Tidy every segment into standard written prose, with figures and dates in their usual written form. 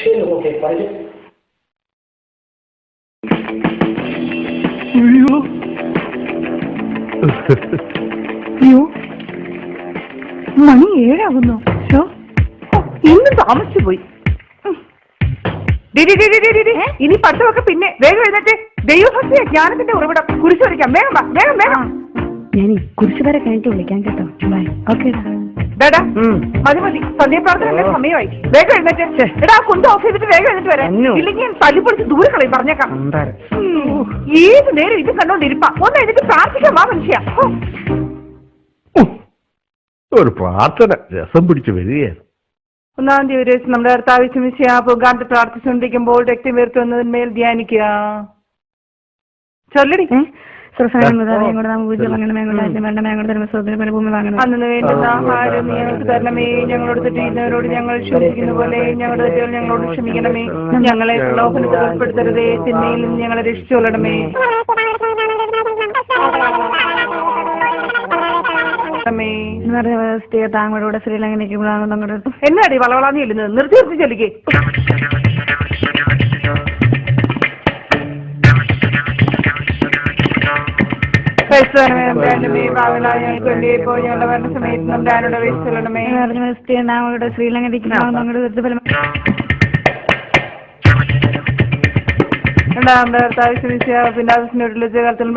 അയ്യോ, മണി 7 ഇന്ന് താമസിച്ചു പോയി. ഇനി പട്ടമൊക്കെ പിന്നെ വേഗം എഴുന്നേറ്റ്. ദൈവഭക്തിയ ജ്ഞാനത്തിന്റെ ഉറവിടം. കുരിശ് വരയ്ക്കാം. വേഗം വാ, വേഗം വേഗം. ഞാൻ കുരിശ് വരെ കഴിഞ്ഞിട്ട് വിളിക്കാം കേട്ടോ. ബൈ. ഓക്കെ ഡാഡാ, മതി മതി. സന്ധ്യാപ്രാർത്ഥന സമയമായി. വേഗം എഴുന്നേറ്റ്. എടാ, കൊണ്ട് ഓഫ് ചെയ്തിട്ട് വേഗം എഴുന്നേറ്റ് വരാം. ഇല്ലെങ്കിൽ തല്ലി പൊളിച്ച് ദൂരെ കളയും. പറഞ്ഞേക്കാം. ഏത് നേരം ഇത് കണ്ടോണ്ടിരിപ്പാ. ഒന്ന് എഴുതിട്ട് പ്രാർത്ഥിക്കാം. വാ മനുഷ്യ. ഒരു പ്രാർത്ഥന രസം പിടിച്ചു വരികയാണ്. 1 തീയതി നമ്മുടെ കർത്താവിശ്വസിയ പൊങ്കാലത്ത് പ്രാർത്ഥിച്ചുകൊണ്ടിരിക്കുമ്പോൾ രക്തം വീർത്തുവന്നതിന്മേൽ ധ്യാനിക്കുക. ചൊല്ലടി. അന്ന് വേണ്ടുന്ന ആഹാരം ഞങ്ങൾക്ക് തരണമേ. ഞങ്ങളോട് തെറ്റിയുന്നവരോട് ഞങ്ങൾ ക്ഷമിക്കുന്ന പോലെ ഞങ്ങളുടെ തെറ്റുകൾ ഞങ്ങളോട് ക്ഷമിക്കണമേ. ഞങ്ങളെ പ്രലോഭനത്തിൽ ഉൾപ്പെടുത്തരുതേ. തിന്മയിൽ നിന്ന് ഞങ്ങളെ രക്ഷിച്ചുകൊള്ളണമേ. താങ്കളുടെ ശ്രീലങ്കയിലേക്ക് എന്നാടി വളവളാന്ന് ചെല്ലുന്നത്? നിർത്തി നിർത്തി ചൊല്ലിക്കേ. ഞങ്ങളുടെ ശ്രീലങ്കയിലേക്ക്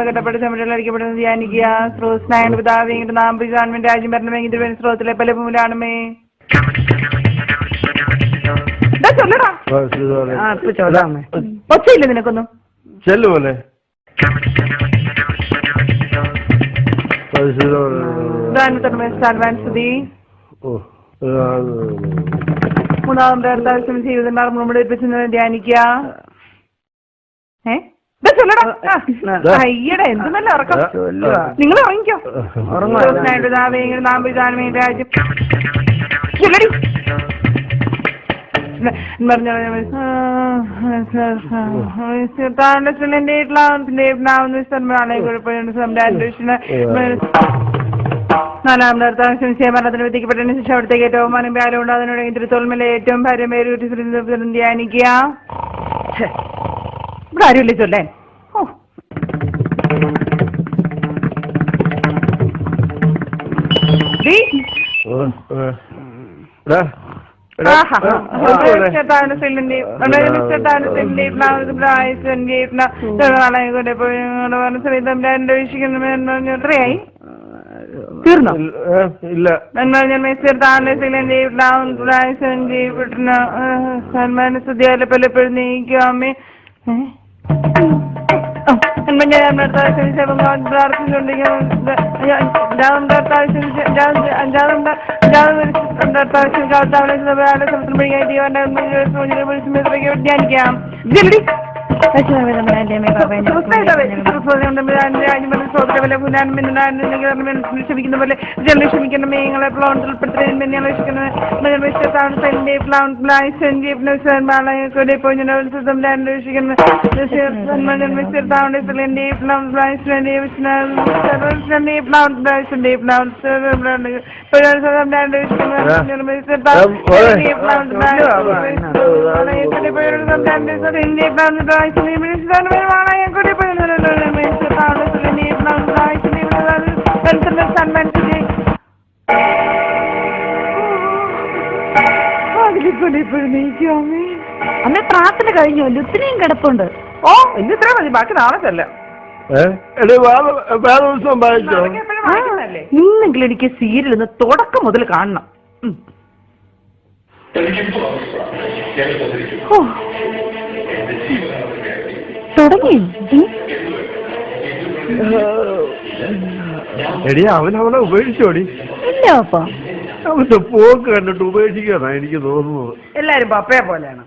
കെട്ടപ്പെടുന്ന ധ്യാനിക്കുക. സ്രോതസ്നായ പിതാവേ, നാം ഗവൺമെന്റ് രാജ്യം ഭരണമെങ്കിൽ സ്രോതത്തിലെ പല മൂലാണമേ. ഒച്ചയില്ല നിനക്കൊന്നും. ചെല്ലുപോലെ മൂന്നാമത്തെ ജീവിതം നമ്മുടെ ധ്യാനിക്കുക. അയ്യടാ, എന്ത് നല്ല ഉറക്കം. നിങ്ങൾ ഉറങ്ങിക്കോ. രാജ്യം മരണത്തിന് വിധിക്കപ്പെട്ടതിന് ശേഷം അവിടത്തേക്ക് ഏറ്റവും മനംഭാരം അതിനോട് തിരുത്തോൽമേലെ ഏറ്റവും ഭാര്യമേറി ധ്യാനിക്കുക. ഇവിടെ ആരുമില്ലേ ചൊല്ലാൻ? തീർന്നോ? ഇല്ല. പലപ്പോഴും നീക്കാമേ. ധ്യാനിക്കാം. ക്ഷമിക്കുന്ന പോലെ ജനറൽ ക്ഷമിക്കണമേ. ഞങ്ങളെ പ്ലോണിൽ അമ്മ പ്രാർത്ഥന കഴിഞ്ഞല്ലോ. ഇത്രയും കിടപ്പുണ്ട്. ഓ, ഇന്ന് ഇത്ര മതി. ബാക്കി നാളെ ചെല്ലാം. ഇന്നെങ്കിലും എനിക്ക് സീരിയൽ ഒന്ന് തുടക്കം മുതൽ കാണണം. തുടങ്ങി. എടി, അവനവളെ ഉപേക്ഷിച്ചോടി. ഇല്ല അപ്പ. അവന്റെ പോക്ക് കണ്ടിട്ട് ഉപേക്ഷിക്കാന്നാ എനിക്ക് തോന്നുന്നത്. എല്ലാരും പപ്പയെ പോലെയാണ്.